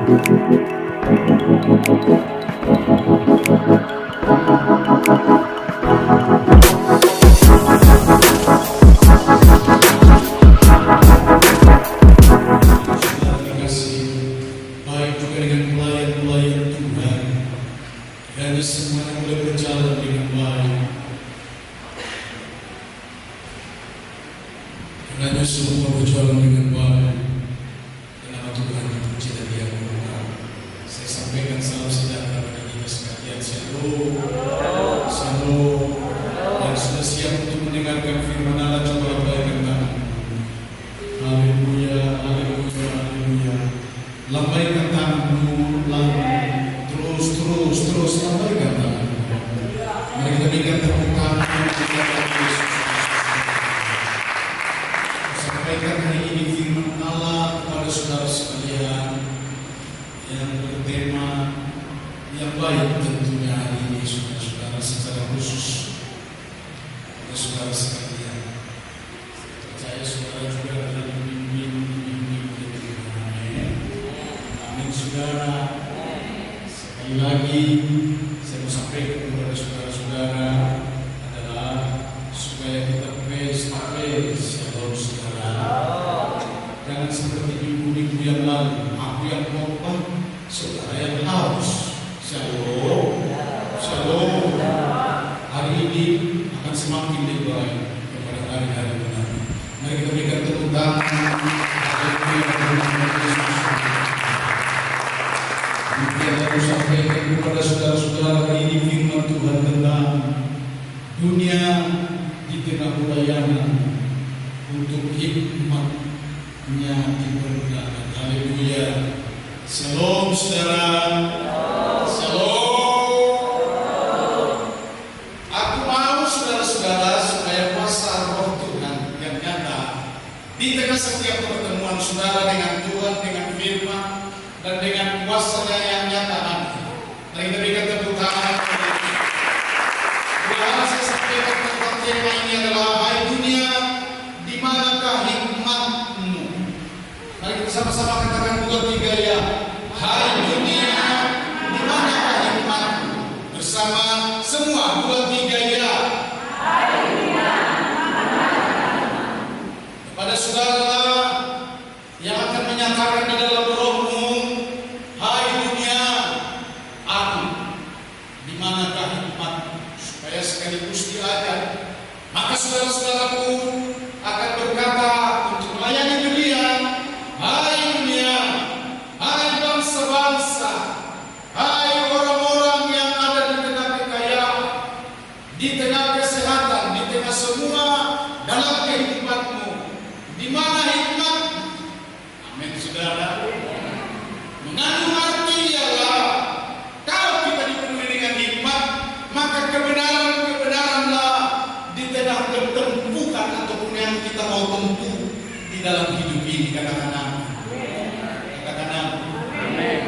Baik juga dengan pelayan-pelayan Tuhan, dan semuanya boleh berjalan dengan baik. Kiranya semua berjalan dengan baik. Nama Tuhan dipuji dan diagungkan. Saya sampaikan salam sejahtera bagi kita sekalian. Shalom, shalom. Yang sudah siap untuk mendengarkan firman Allah, coba lambaikan tangan. Haleluya, haleluya, haleluya. Lambaikan tanganmu, terus lambaikan tanganmu. Mari kita berikan tepuk tangan kepada Yesus. Sampaikan hari ini firman Allah kepada saudara sekalian yang bertema yang baik tentunya hari ini, saudara-saudara, secara khusus kepada saudara sekalian. Percaya saudara juga adalah dibimbing oleh Tuhan. Amin, saudara. Sekali lagi saya mau sampaikan kepada saudara-saudara adalah supaya kita face-to-face. Shalom, saudara. Jangan seperti minggu-minggu yang lalu, aku yang khotbah, saudara yang haus. Shalom, shalom. Hari ini akan semakin lebih baik kepada hari-hari mendatang. Mari kita berikan tepuk tangan. Demikian aku sampaikan kepada saudara-saudara hari ini firman Tuhan tentang dunia di tengah pelayanan untuk hikmatnya dipergunakan. Haleluya. Shalom, saudara. Shalom. Aku mau saudara-saudara supaya kuasa roh Tuhan yang nyata di tengah setiap pertemuan saudara dengan Tuhan, dengan firman, dan dengan kuasanya yang nyata nanti. Mari kita berikan tepuk tangan. Dua saya sampaikan tentang tema ini adalah hai dunia, di manakah hikmatmu? Mari kita sama-sama katakan 2, 3 ya. Hai dunia, di manakah hikmatmu? Bersama semua 2, 3 ya. Hai dunia, kepada saudara yang akan menyatakan di dalam rohmu, hai dunia, aku, di manakah hikmatmu? Supaya sekaligus diajar, maka saudara-saudaraku akan berkata untuk melayani dunia, hai dunia, hai bangsa-bangsa, hai orang-orang yang ada di tengah kekayaan, di tengah kesehatan, di tengah semua dalam kehidupanmu, di mana hikmatmu? Amin, saudara. Mengandung arti ialah kalau kita dipenuhi dengan hikmat, maka kebenaran-kebenaranlah di tengah ketempuhan ataupun yang kita mau tempuh di dalam hidup ini. Katakan amin. Katakan amin.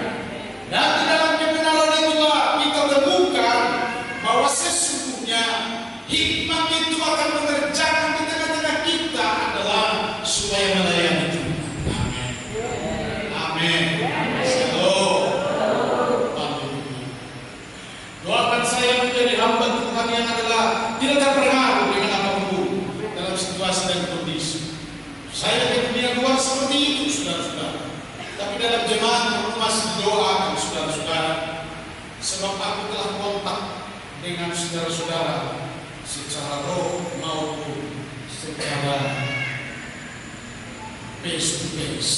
Dan di dalam kebenaran itulah kita temukan bahwa sesungguhnya hikmat itu akan mengerjakan di tengah-tengah kita adalah supaya melayani Tuhan. Amin. Amin. Shalom. Haleluya. Doakan saya menjadi hamba Tuhan yang adalah tidak terpengaruh dengan apapun dalam situasi dan kondisi. Saya di dunia luar seperti itu, saudara-saudara. Tapi dalam jemaat aku masih doakan saudara-saudara, sebab aku telah kontak dengan saudara-saudara secara roh maupun secara face to face.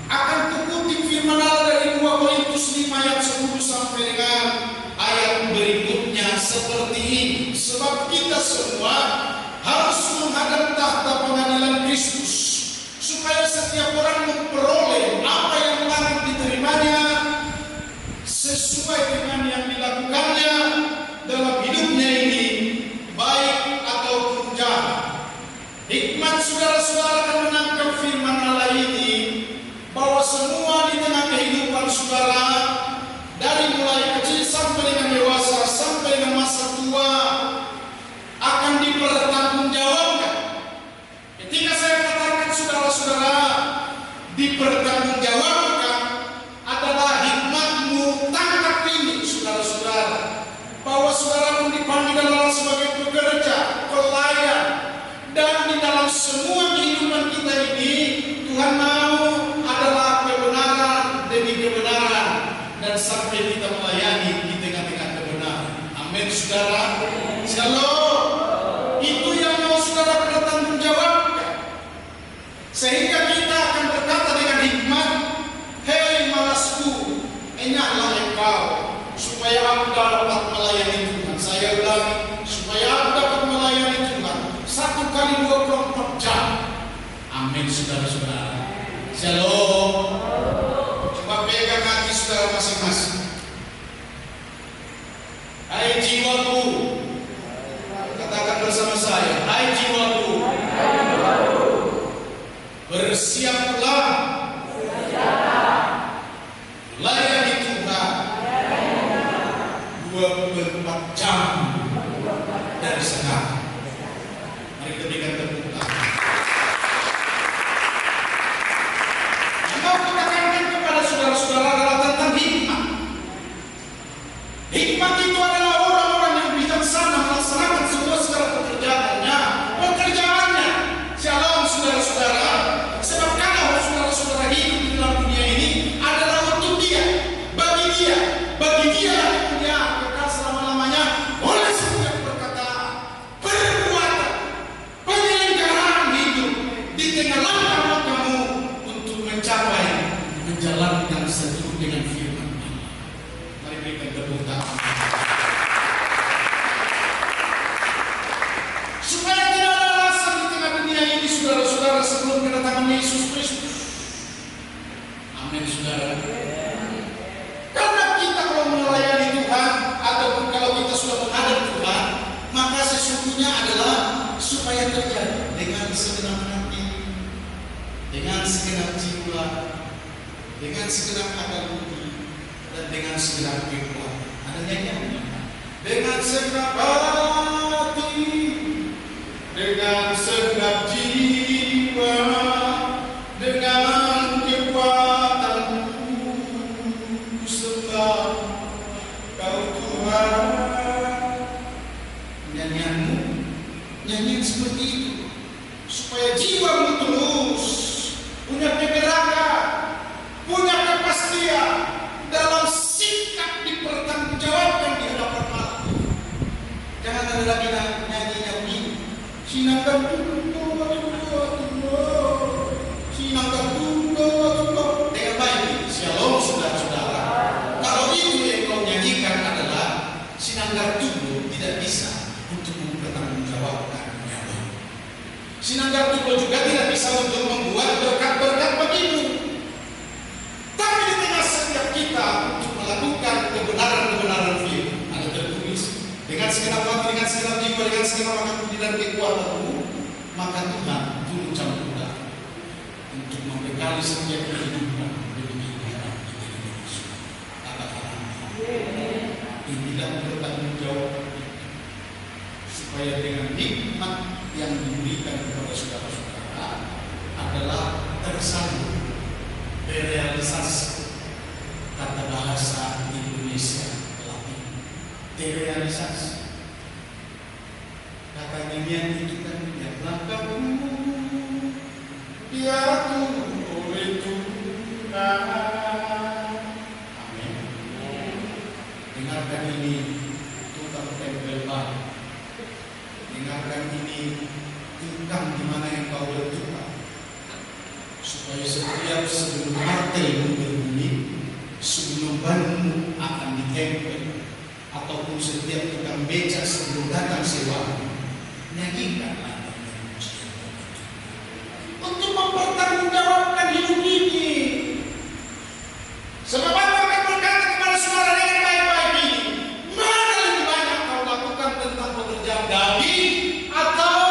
Akan kukutip firman Allah dari 2 Korintus 5 ayat 10 sampai dengan ayat berikutnya seperti ini. Sebab kita semua harus menghadap tahta pengadilan Kristus, supaya setiap orang memperoleh apa yang patut diterimanya sesuai dengan yang dilakukannya dalam hidupnya ini, baik ataupun jahat. Hikmat saudara-saudara akan menangkap firman Allah ini, bahwa semua di tengah kehidupan saudara, dari mulai kecil sampai dengan dewasa, sampai dengan masa tua, akan dipertanggungjawabkan. Ketika saya katakan saudara-saudara dipertanggungjawabkan, Tuhan mau adalah kebenaran demi kebenaran, dan sampai kita melayani di tengah-tengah kebenaran. Amin, saudara. Shalom. Itu yang mau saudara bertanggung jawabkan, sehingga kita akan berkata dengan hikmat, hei malasku, enyahlah engkau, supaya aku dapat melayani Tuhan. Saya ulangi, supaya aku dapat melayani Tuhan 1 kali 24 jam. Amin, saudara-saudara. Shalom. Coba pegang hati saudara masing-masing. Hai jiwaku, katakan bersama saya, hai jiwaku, bersiaplah layani Tuhan 24 jam dari sekarang. Mari kita berikan tepuk tangan. Yang mau kita katakan kepada saudara-saudara adalah tentang hikmat. Hikmat itu adalah orang-orang yang bijaksana melaksanakan semua segala pekerjaannya. Shalom, saudara-saudara. Sebab kalau saudara-saudara hidup di dalam dunia ini adalah untuk dia, bagi dia dunia kekal selama-lamanya. Oleh setiap perkataan, perbuatan, penyelenggaraan hidup di tengah langkah-langkahmu untuk menjalankan sesuatu dengan firman Allah. Mari berikan tepuk tangan. Supaya tidak ada alasan di tengah dunia ini, saudara-saudara, sebelum kedatangan Yesus Kristus. Amin, saudara. Karena kita kalau melayani Tuhan, ataupun kalau kita sudah menghadap Tuhan, maka sesungguhnya adalah supaya terjadi dengan segenap hati, dengan segenap jiwa, dengan segenap akal budi, dan dengan segenap kekuatan. Ada nyanyian. Dengan segenap hati, dengan segenap jiwa, dengan kekuatanku, sembah Kau Tuhan. Nyanyianmu, nyanyian seperti itu, supaya jiwamu terus punya kegerakan, punya kepastian dalam sikap dipertanggungjawabkan di hadapan Allah. Jangan ada lagi nyanyinya begini. Sinangkan tunggu, sinangkan tunggu. Dengan baik, shalom, saudara-saudara. Kalau itu yang kau nyanyikan adalah sinangkan tunggu, tidak bisa untuk mempertanggungjawabkan nyawa. Sinangkan tunggu juga tidak bisa untuk membuat berkat-berkat bagimu. Tapi di tengah setiap kita untuk melakukan kebenaran-kebenaran firman, ada tertulis, dengan segenap hati, dengan segenap jiwa, dengan segenap akal budi dan kekuatanmu, maka Tuhan turun campur tangan untuk membekali setiap kehidupan demi kehidupan manusia. Katakan amin. Inilah bertanggung jawab supaya dengan nikmat yang diberikan kepada saudara-saudara adalah tersalur, terrealisasi. Kata bahasa Indonesia Latin, terrealisasi. Kata nyanyian itu kan, yang langkahku diatur oleh Tuhan. Amin. Dengarkan ini, tukang tempel baru. Dengarkan ini, tukang di mana yang kau letakkan, supaya setiap sebelum martel berbunyi, sebelum banmu akan ditempel, ataupun setiap tukang becak sebelum datang sewa, nyanyikanlah untuk mempertanggungjawabkan hidup ini. Sebab aku akan berkata kepada saudara dengan baik-baik ini, mana lebih banyak kau lakukan tentang pekerjaan daging atau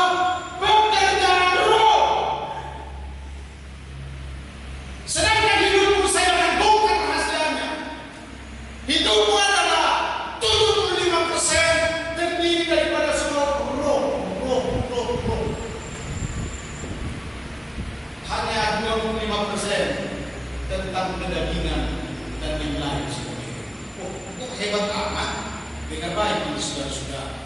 pekerjaan roh? Sedangkan hidupmu saya akan bongkar rahasianya. Hidupmu adalah 75% terdiri daripada semua roh. Hanya 25% tentang kedagingan dan yang lain sebagainya. Kok hebat amat? Dengan baik ini saudara-saudara.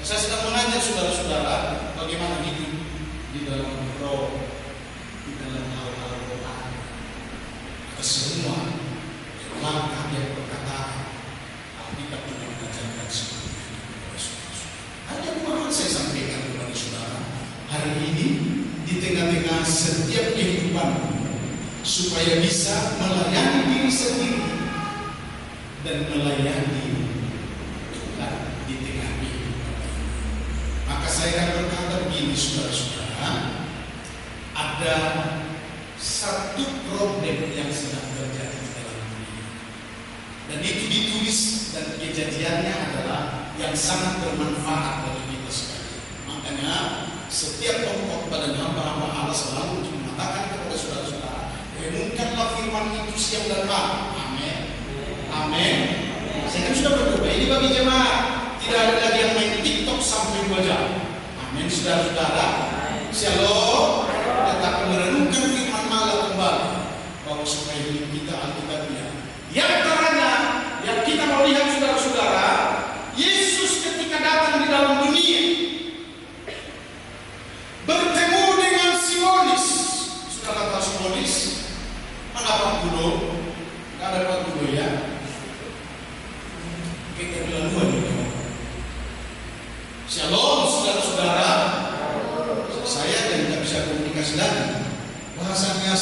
Saya sedang mengajak saudara-saudara bagaimana hidup di dalam roh, di dalam hal semua langkah yang perkataan Alkitab juga mengajarkan seperti itu kepada saudara. Hanya dua hal saya sampaikan kepada saudara hari ini di tengah-tengah setiap kehidupan, supaya bisa melayani diri sendiri dan melayani Tuhan di tengah kehidupan. Maka saya akan berkata begini, saudara-saudara, ada satu problem yang sedang terjadi dalam dunia, dan itu ditulis dan kejadiannya adalah yang sangat bermanfaat bagi kita sekalian. Makanya setiap pengkhotbah dan hamba-hamba Allah selalu mengatakan kepada saudara-saudara, renungkanlah firman itu siang dan malam. Amin. Amin. Saya kan sudah berdoa ini bagi jemaat, tidak ada lagi yang main TikTok sampai 2 jam. Amin, saudara-saudara. Shalom. Tetap merenungkan firman Allah kembali, bahwa supaya hidup kita Alkitabnya. Yang caranya yang kita mau lihat, saudara-saudara, Yesus ketika datang di dalam dunia bertemu dengan Simonis. Saudara tahu Simonis? Mana Pak Gudo? Tidak ada Pak Gudo ya? Kita bilang dua nih. Shalom, saudara-saudara. Saya tidak bisa komunikasi lagi. Bahasanya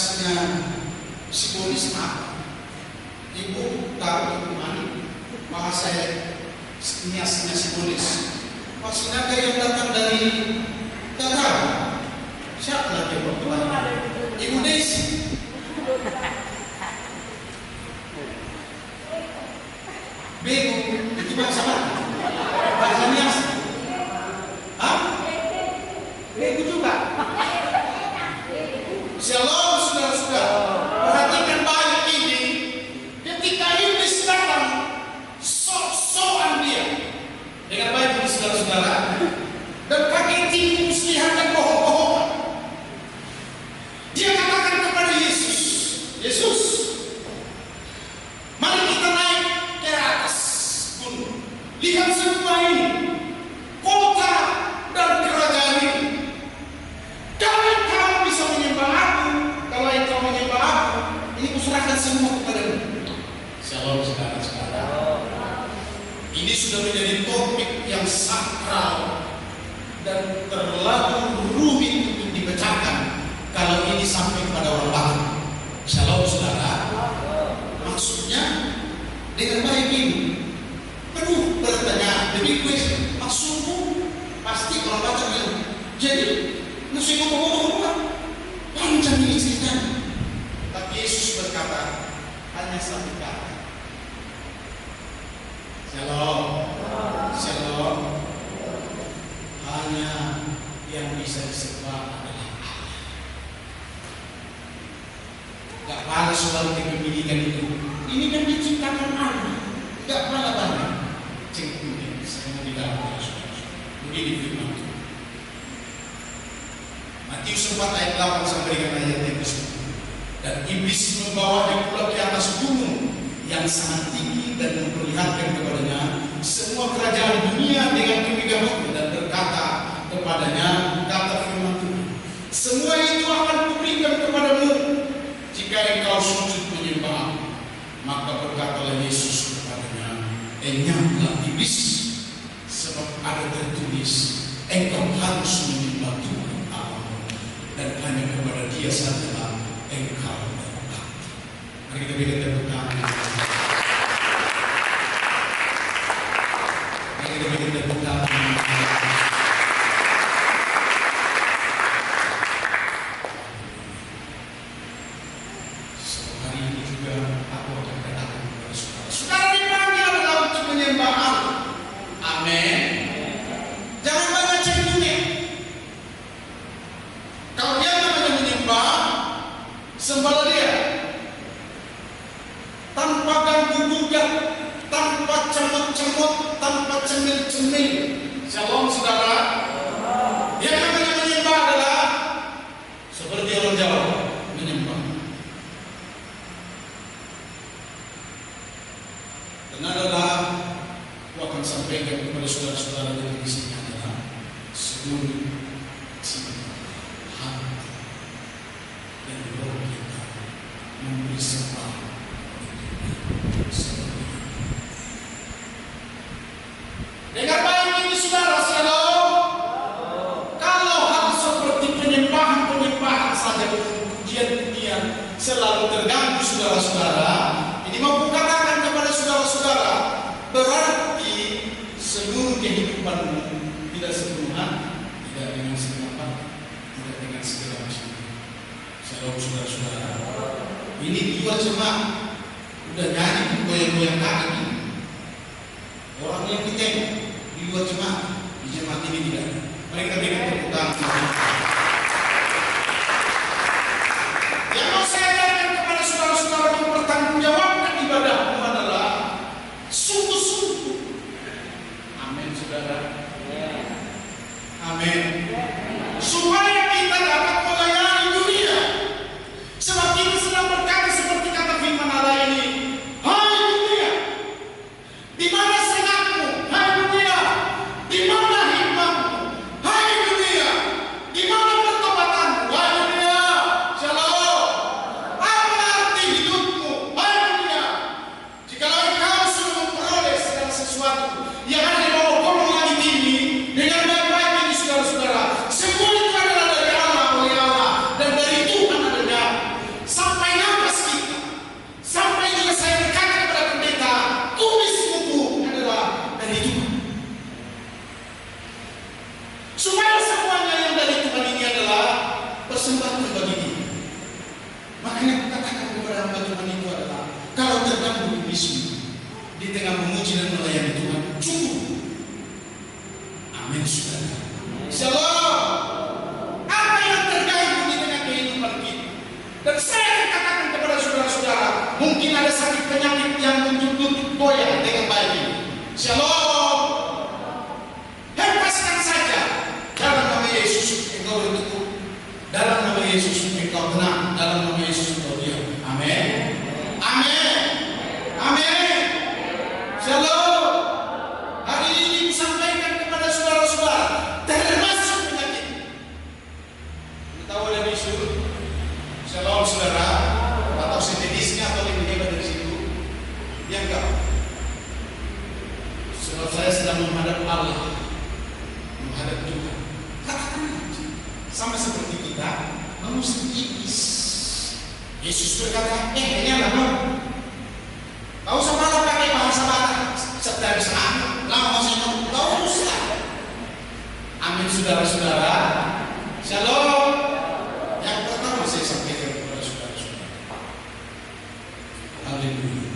Simonis apa? Ibu tahu ibu mana? Bahasa niasnya Simonis. Pasinaga yang datang dari Darah. Siapa lagi yang bertanya? Ibu Desi. Bego, itu bahasa apa? Bahasa nias. Hah? Bego juga. Shalom, saudara-saudara. Perhatikan baik ini. Ketika iblis datang, sok-sokan dia. Dengan baik ini, saudara-saudara. Dan pakai tipu muslihat dan bohong-bohongan. Dia katakan kepada Yesus, Yesus, mari kita naik ke atas gunung. Lihat semua ini, kota dan kerajaan ini. Kalau engkau bisa menyembah aku, kalau engkau menyembah aku, ini kuserahkan semua kepadamu. Shalom, saudara-saudara. Ini sudah menjadi topik yang sakral dan terlalu rumit untuk dipecahkan kalau ini sampai kepada orang barat. Shalom, saudara. Maksudnya dengan baik ini penuh bertanya, lebih kuis maksudmu pasti orang barat bilang. Jadi mesti ngomong-ngomong panjang ini ceritanya. Tapi Yesus berkata hanya satu kata. Shalom, shalom. Hanya yang bisa disembah adalah Allah. Gak pernah soal kepemilikan itu. Ini kan diciptakan Allah. Gak pernah banyak. Cengkunya saya mau di dalam begini firman itu. Matius 4 ayat 8 sampai dengan ayat yang ke-10. Dan iblis membawanya pula ke atas gunung yang sangat tinggi dan memperlihatkan kepadanya semua kerajaan dunia dengan kemegahannya, dan berkata kepadanya, kata firman Tuhan, semua itu akan kuberikan kepadamu jika engkau sujud menyembah. Maka berkatalah Yesus kepadanya, enyahlah iblis, sebab ada tertulis, engkau harus menyembah Tuhan Allahmu, dan hanya kepada Dia sajalah engkau berbakti. Mari kita berikan tepuk tangan. Mari kita berikan tepuk tangan. Hari ini juga aku akan katakan kepada saudara, saudara dipanggil adalah untuk menyembah Allah. Amin. Jangan banyak cengkungnya. Kalau dia namanya menyembah, sembahlah Dia tanpa ganggu gugat, tanpa cemot-cemot, tanpa cemil-cemil. Shalom, saudara. Yang namanya menyembah adalah seperti orang Jawa menyembah. Dan adalah aku akan sampaikan kepada saudara-saudara yang di sini adalah seluruh cinta, hati, dan roh kita memberi sebab. Dengar baik ini saudara sekalian. Kalau hal seperti penyembahan saja, pujian-pujian selalu terganggu saudara-saudara, ini mau katakan kepada saudara-saudara, berarti seluruh kehidupanmu tidak sempurna, tidak dengan segala tidak dengan segala macam. Saudara-saudara, ini juga cuma udah nyanyi goyang-goyang kaki. Orang yang kita di luar jemaat, di jemaat ini tidak. Mereka berikan tepuk tangan. Yang mau saya katakan kepada saudara-saudara yang bertanggungjawabkan ibadahmu adalah sungguh-sungguh. Amin, saudara. Amin. Supaya kita dapat melayani dunia. Sebab kita sedang berkata seperti kata firman Allah ini. Hai dunia, di mana senangmu? Hai dunia, di mana hikmatmu? Hai dunia, di mana pertobatanmu? Hai dunia, shalom. Apa arti hidupmu? Hai dunia, jikalau engkau sudah memperoleh segala sesuatu yang ada di bawah kolong langit ini dengan baik-baik ini saudara-saudara, semua itu adalah dari Allah, oleh Allah, dan dari Tuhan adanya. Sampai nafas kita, sampai juga saya berkata kepada pendeta, tulis buku adalah dari Tuhan. Supaya semuanya yang dari Tuhan ini adalah persembahan bagi dia. Makanya katakan kepada hamba Tuhan itu adalah, kalau terganggu iblismu di tengah memuji dan melayani Tuhan, cukup. Amin, saudara. Shalom. Apa yang terganggu di tengah kehidupan kita? Dan saya katakan kepada saudara-saudara, mungkin ada sakit penyakit yang menutup goyang dengan baik ini. Shalom. Hempaskan saja dalam nama Yesus engkau bertukuk. Dalam nama Yesus engkau tenang. Dalam nama Yesus engkau diam. Amin. Amin. Amin. Shalom. Hari ini disampaikan kepada saudara-saudara, termasuk penyakit. Kita tahu ada bisu. Shalom saudara. Atau sintetisnya atau lebih hebat dari situ. Ya enggak. Sebab saya sedang menghadap Allah, menghadap Tuhan. Katakan aja. Sama seperti kita mengusir iblis. Yesus berkata, ini adalah kau usah malah pakai bahasa Batak. Dari sana, lama masih ngomong, kau usah. Amin, saudara-saudara. Shalom. Yang pertama saya sampaikan kepada saudara-saudara. Haleluya.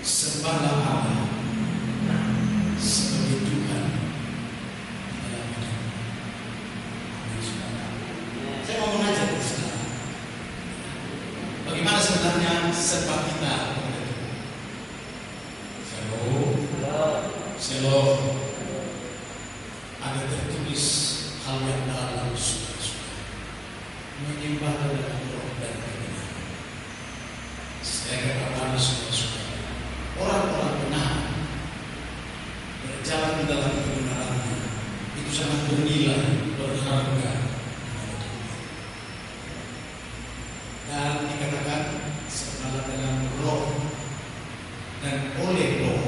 Sembahlah Allah sebagai Tuhan dalam hidup. Amin, saudara. Saya mau mengajar saudara, bagaimana sebenarnya sembah kita kepada Tuhan. Shalom. Shalom. Ada tertulis hal yang dalam saudara-saudara, menyembah dalam roh dan kebenaran. Saya katakan saudara-saudara, orang-orang benar berjalan di dalam kebenarannya itu sangat bernilai, berharga. Dan dikatakan sembahlah dalam roh dan oleh roh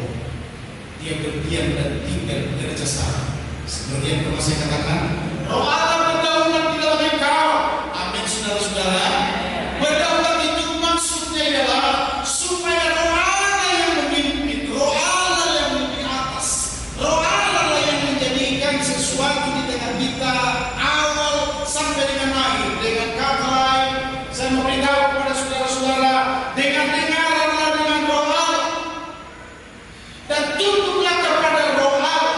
dia berdiam dan tinggal bekerjasama. Seperti yang pernah saya katakan, roh Allah berdaulat di dalam engkau. Amin, saudara-saudara. Berdaulat itu maksudnya adalah supaya roh Allah yang memimpin, roh Allah yang di atas, roh Allah yang menjadikan sesuatu di tengah kita awal sampai dengan akhir. Dengan kata lain, saya memberitahu kepada saudara-saudara, dengan dengarlah dengan roh Allah dan tunduklah kepada roh Allah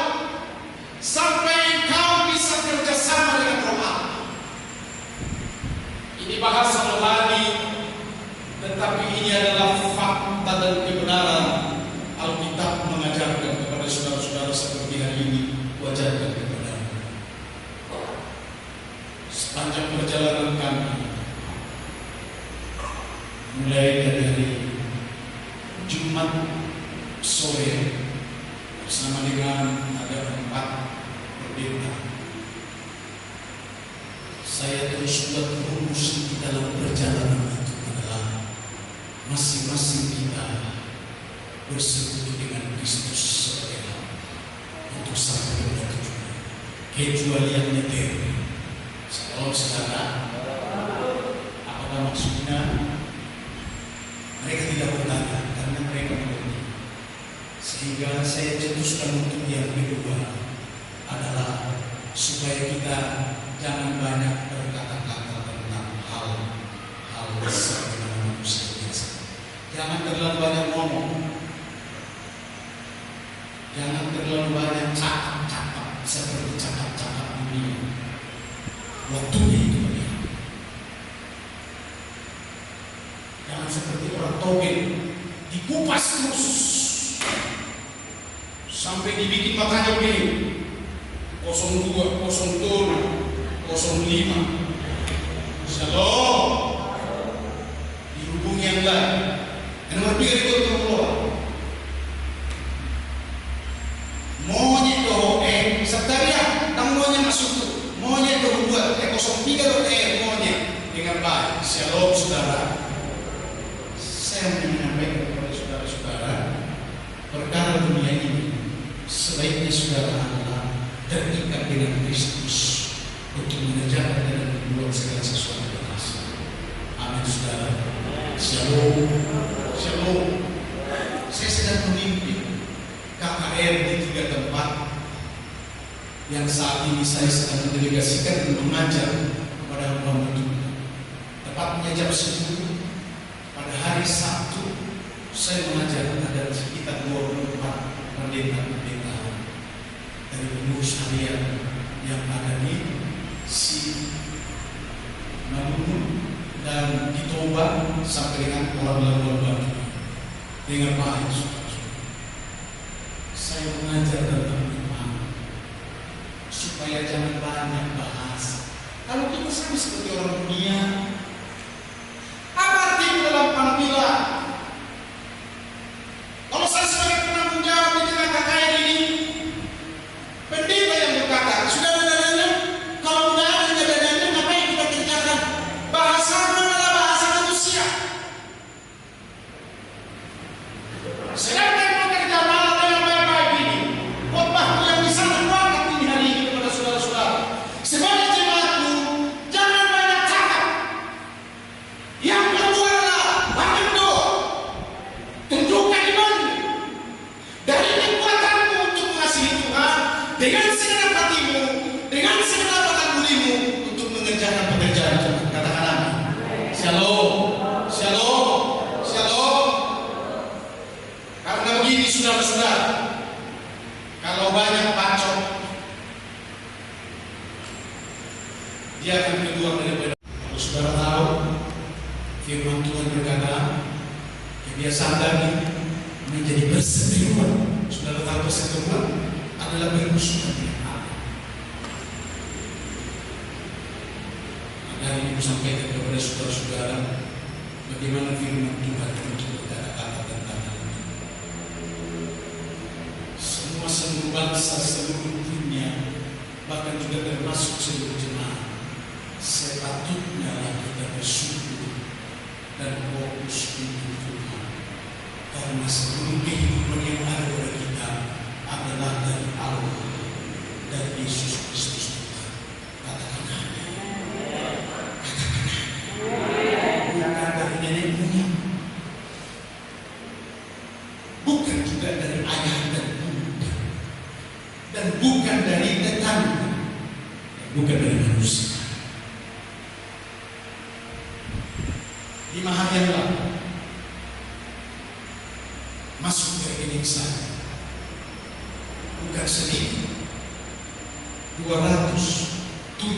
sampai engkau bisa kerjasama dengan roh Allah. bersama dengan ada 4 pendeta. Saya terus buat rumus di dalam perjalanan itu adalah masing-masing kita bersekutu dengan Kristus sebagai hamba untuk sampai pada tujuan kecualian materi. Kalau saudara, apakah maksudnya? Mereka tidak bertanya karena mereka mengerti. Sehingga saya cetuskan untuk yang kedua adalah supaya kita jangan banyak berkata-kata tentang hal sebagaimana manusia biasa. Jangan terlalu banyak ngomong. Jangan terlalu banyak cakap-cakap seperti cakap-cakap dunia. Waktunya itu bagaimana? Jangan seperti orang togel dikupas terus sampai dibikin makanya begini 02, 07, 05. Shalom. Dihubungi yang lain. Yang nomor 3 itu keluar. Monyet doh Sataria, tangannya masuk tuh. Monyet doh buat 03 doh monyet dengan baik. Shalom saudara. Saya menyampaikan kepada saudara-saudara perkara dunia ini sebaiknya saudara adalah terikat dengan Kristus untuk mengerjakan dan membuat segala sesuatu berhasil. Amin saudara. Shalom. Shalom. Saya sedang memimpin KKR di 3 tempat yang saat ini saya sedang mendelegasikan untuk mengajar kepada hamba Tuhan. Tepatnya jam 10 pada hari Sabtu saya mengajar ada sekitar 24 pendeta-pendeta dari pengurus harian yang ada di Namun dan di Toba sampai dengan orang Labuan Batu dengan baik. Saya mengajar tentang iman supaya jangan banyak bahas. Kalau kita sama seperti orang dunia, apa arti dalam panggilan? Kalau saya sebagai penanggung jawab di tengah KKR ini, pendeta yang berkata, sudah ada dananya, kalau tidak ada dananya, ngapain kita kerjakan? Bahasa adalah bahasa manusia. Sedangkan pekerja malam yang baik-baik ini, khotbah yang bisa terbuat ini hari ini kepada saudara-saudara. Sebagai jemaatku, jangan banyak cakap. Yang kedua adalah banyak doa. Tunjukkan iman dari kekuatanmu untuk mengasihi Tuhan dengan segenap hatimu, dengan segenap otak budimu untuk mengerjakan pekerjaan Tuhan. Katakan amin. Shalom, shalom, shalom. Karena begini saudara-saudara, kalau banyak pacok, dia akan keluar daripada. Kalau saudara tahu, firman Tuhan berkata, kebiasaan daging menjadi perseteruan. Saudara tahu perseteruan adalah bermusuhan dengan Allah. Maka hari ini sampaikan kepada saudara-saudara bagaimana firman Tuhan untuk berkata-kata tentang hal ini. Seluruh bangsa, seluruh dunia, bahkan juga termasuk seluruh jemaat, sepatutnya kita bersyukur dan fokus untuk Tuhan. Karena seluruh kehidupan yang ada pada kita adalah dari Allah, dari Yesus Kristus Tuhan. Katakan amin. Bukan dari nenek moyang, bukan juga dari ayah dan ibu, dan bukan dari tetangga, bukan dari manusia. 5 hari yang lalu masuk ke rekening saya bukan sedikit 270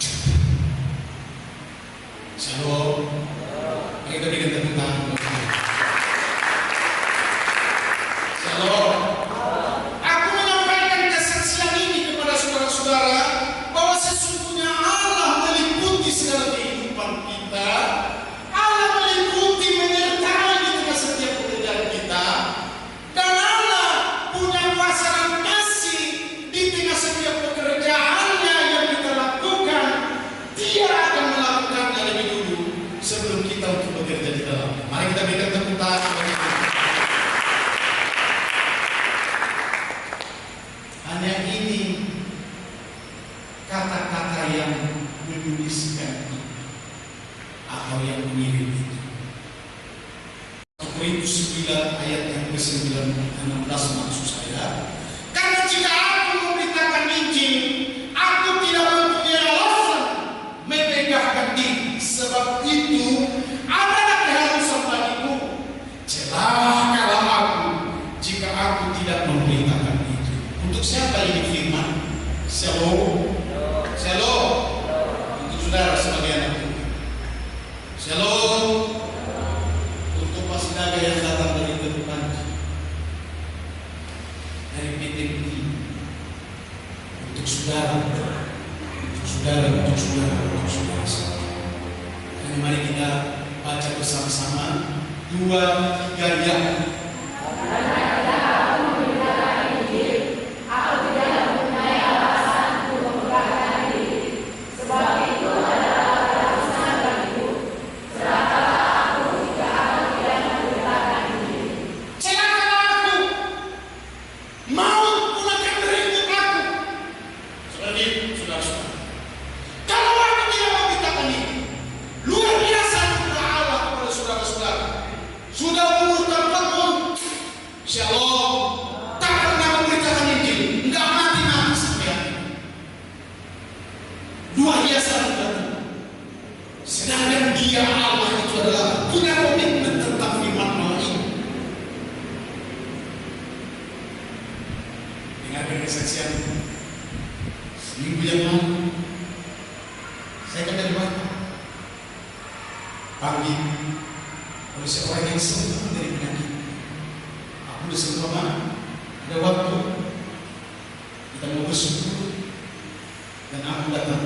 juta. Shalom. Kita berikan tepuk tangan. Shalom. Aku menyampaikan kesaksian ini kepada saudara-saudara bahwa sesungguhnya Allah meliputi segala kehidupan kita. Allah meliputi menyertai di tengah setiap pekerjaan kita, dan Allah Hanya ini kata-kata yang menuliskan atau yang mengirim itu. Korintus 9 ayat yang ke-9 16 maksud saya. Karena jika aku memberitakan Injil, aku tidak mempunyai alasan memegahkan diri. Sebab itu adalah keharusan bagiku. Celakalah aku jika aku tidak memberitakan Injil. Untuk siapa ini firman? Shalom. Shalom. Untuk saudara sebagai anak Tuhan. Shalom. Untuk pasinaga yang datang dari depan, dari PTP. Untuk saudara. Untuk saudara. Untuk saudara. Untuk saudara. Dan mari kita baca bersama-sama 2, 3 ya. Sedangkan dia Allah itu adalah punya komitmen tentang firman Allah ini. Dengarkan kesaksian seminggu yang lalu saya kan dari mana pagi oleh seorang yang sembuh dari penyakit. Aku udah sembuh mana? Ada waktu kita mau bersyukur dan aku datang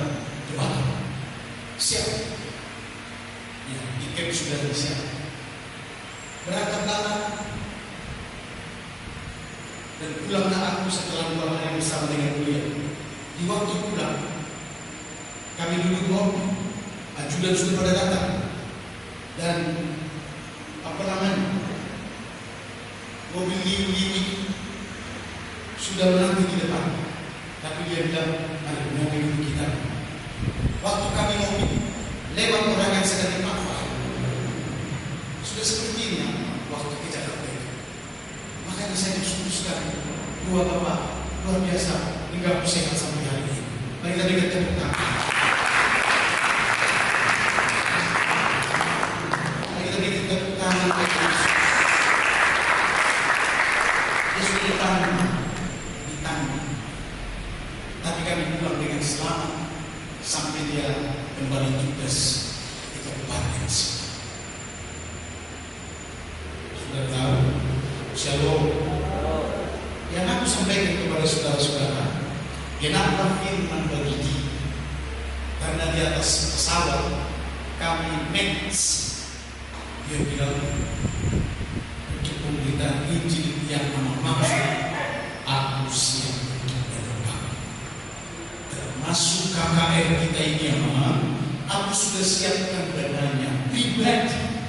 ke Batu. Siap. Ya, tiket sudah siap. Berangkatlah dan pulanglah aku setelah 2 hari bersama dengan beliau. Di waktu pulang, kami duduk ngopi, ajudan sudah pada datang dan mobil liu sudah menanti di depan. Tapi dia bilang, mari mobil kita. Waktu kami ngopi, lewat orang yang sedang dimanfaat. Sudah seperti ini waktu ke Jakarta itu. Makanya saya bersyukur dua bapak luar biasa hingga aku sehat sampai hari ini. Mari kita berikan tepuk tangan. Mari kita berikan tepuk tangan. Dia sudah ditanggung. Tapi kami pulang dengan selamat sampai dia kembali tugas di kabupaten sini. Sudah tahu, shalom. Yang aku sampaikan kepada saudara-saudara, kenapa firman bagi kita? Karena di atas pesawat kami match. Dia bilang untuk pemberitaan Injil yang maksud aku siap untuk berbagi. Termasuk KKR kita ini yang aku sudah siapkan dananya pribadi.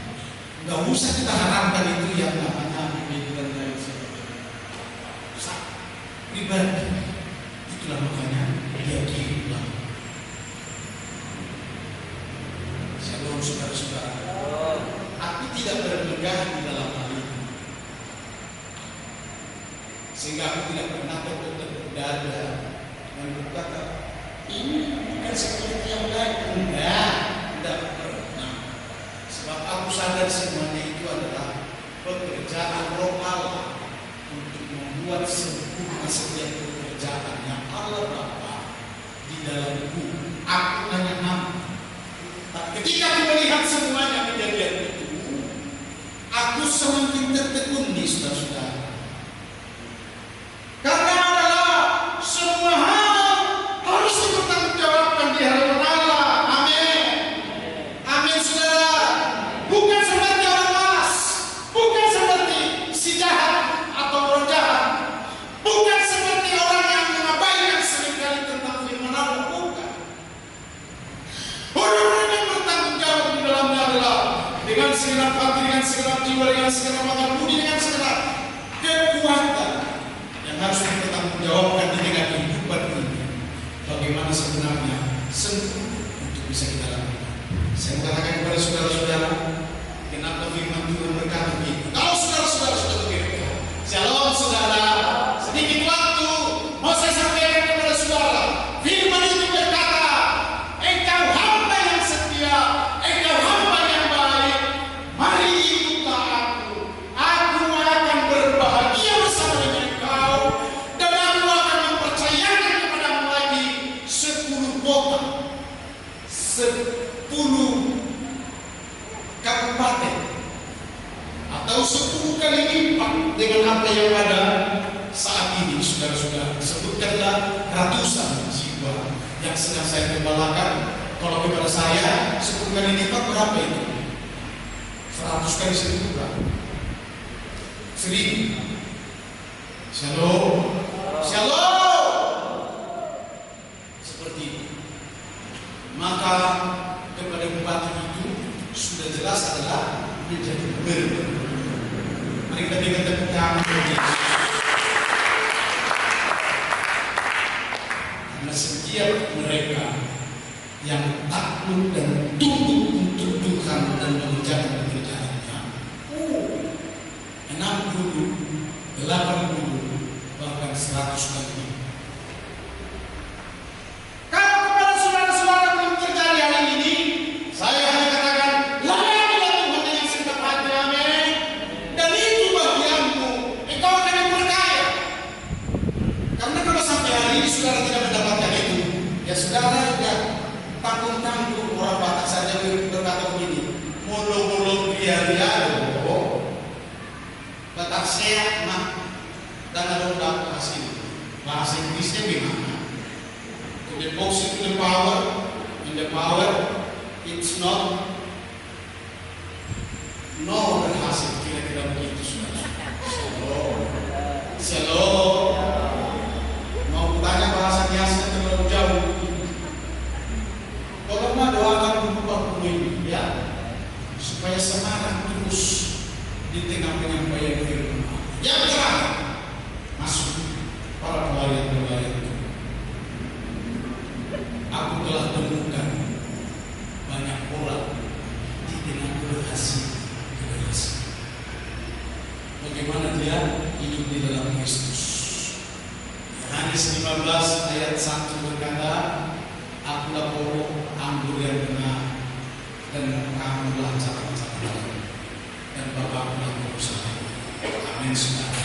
Gak usah kita harapkan itu yang namanya dan lain sebagainya. Pribadi. Itulah makanya dia kirimlah. Shalom saudara-saudara. Aku tidak bermegah di dalam hal ini, sehingga aku tidak pernah berdada dan berkata ini bukan seperti yang lain. Tidak pernah. Sebab aku sadar semuanya itu adalah pekerjaan lokal untuk membuat sempurna setiap pekerjaan yang Allah Bapa di dalamku. Aku hanya nampak. Tapi ketika aku melihat semuanya kejadian itu, aku semakin tertekun di saudara-saudara. Karena adalah semua hal harus dipertanggungjawabkan di hadapan Allah. Amin. Amin saudara. Bukan seperti orang malas, bukan seperti si jahat atau orang jahat, bukan seperti orang yang mengabaikan seringkali tentang firman Allah. Bukan. Orang-orang yang bertanggung jawab di dalamnya adalah dengan segenap hati, dengan segenap jiwa, dengan segenap akal budi, dengan segenap kekuatan yang harus dipertanggungjawabkan dengan bagaimana sebenarnya sempurna untuk bisa kita lakukan. Saya mengatakan kepada saudara-saudara, kenapa firman Tuhan berkata begitu? Kalau saudara-saudara sudah begitu, shalom saudara. Sedikit waktu mau saya sampaikan kepada saudara. Firman itu berkata, engkau hamba yang setia, engkau hamba yang baik, mari ikutlah aku. Aku akan berbahagia bersama dengan engkau, dan aku akan mempercayakan kepadamu lagi 10 kota, 10 kabupaten, atau 10 kali lipat dengan apa yang ada saat ini. Saudara-saudara, sebutkanlah ratusan jiwa yang sedang saya gembalakan. Kalau kepada saya 10 kali lipat berapa itu? 100 kali 1000 berapa? 1000. Shalom, shalom. Seperti itu. Maka kepada bupati itu sudah jelas adalah menjadi gubernur. Mari kita berikan tepuk tangan. Karena setiap mereka yang takluk dan tunduk untuk Tuhan dan mengerjakan pekerjaannya, 60, 80, bahkan 100 kali. Kalau kepada saudara-saudara belum terjadi hari ini, saya hanya katakan, layanilah Tuhan yang segenap hati, amin. Dan itu bagianmu, engkau akan diberkati. Karena kalau sampai hari ini saudara tidak mendapatkan itu, ya saudara ya tanggung-tanggung. Orang Batak saja berkata begini, molo-molo dia-dia, Batak sehat mah, dan ada udah hasil. Bahasa Inggrisnya gimana? To the box into the power, in the power, it's not no berhasil. Kira-kira begitu saudara. Shalom, shalom. Mau tanya bahasa biasa terlalu jauh. Kalau mau doakan berubah bumi ini, ya, supaya semangat terus di tengah penyampaian firman. Yang terakhir, masuk para pelayan-pelayan itu. Aku telah temukan banyak orang di tengah berhasil. Bagaimana dia hidup di dalam Kristus. Yohanes 15 ayat 1 berkata, akulah pokok anggur yang benar, dan kamulah cabang-cabang, dan Bapakku yang berusaha. Amin saudara.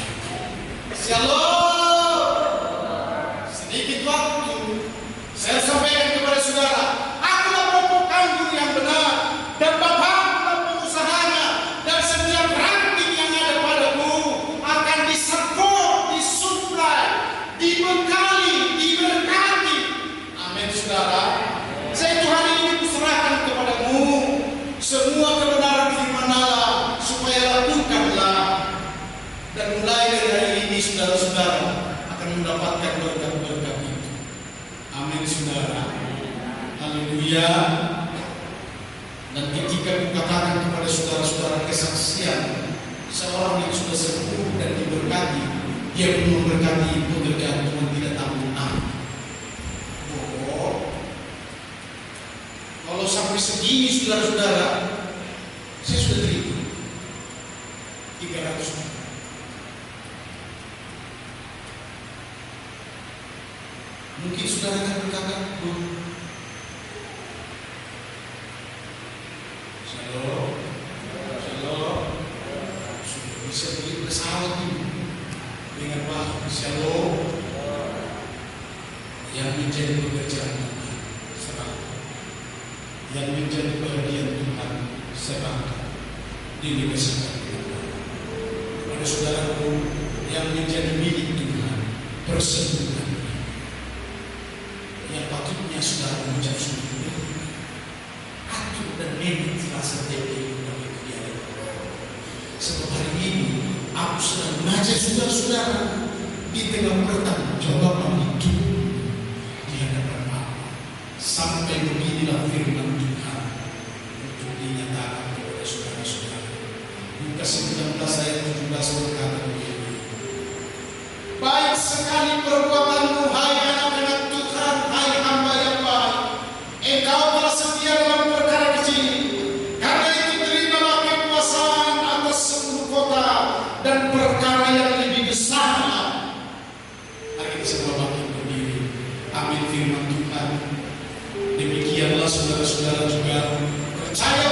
Shalom. Sedikit waktu saya sampaikan kepada saudara, akulah pokok anggur yang benar, dan Bapakku pengusahanya, dan setiap ranting yang ada padamu akan diserpot, disuplai, dibekali, diberkati. Amin saudara. Saya Tuhan ini kuserahkan kepadamu semua kebenaran firman Allah, supaya lakukanlah, dan mulai dari hari ini saudara-saudara akan mendapatkan berkat-berkat itu. Amin saudara. Haleluya. Dan ketika kukatakan kepada saudara-saudara kesaksian seorang yang sudah sembuh dan diberkati, dia pun memberkati pekerjaan Tuhan tidak tanggung-tanggung. Kalau sampai segini saudara-saudara, saya sudah terima 300. Mungkin saudara akan berkata, shalom, shalom, sudah bisa beli pesawat ini dengan baik. Shalom, yang menjadi pekerjaan Tuhan serahkan, yang menjadi bagian Tuhan serahkan, diri kesempatan kepada saudaraku yang menjadi milik Tuhan, persembahkan. Yang patutnya saudara mengucap syukur, atur dan nenek terasa jadi bagi dia. Sebab hari ini aku sedang mengajak saudara-saudara di tengah pertanggungjawaban hidup di hadapan Allah. Sampai beginilah firman Tuhan untuk dinyatakan kepada saudara-saudara. Lukas 19 ayat 17 berkata begini, baik sekali perbuatanmu hai anak-anak Tuhan, hai hamba dan perkara yang lebih besar. Mari kita semua bangkit berdiri. Amin firman Tuhan. Demikianlah saudara-saudara juga percaya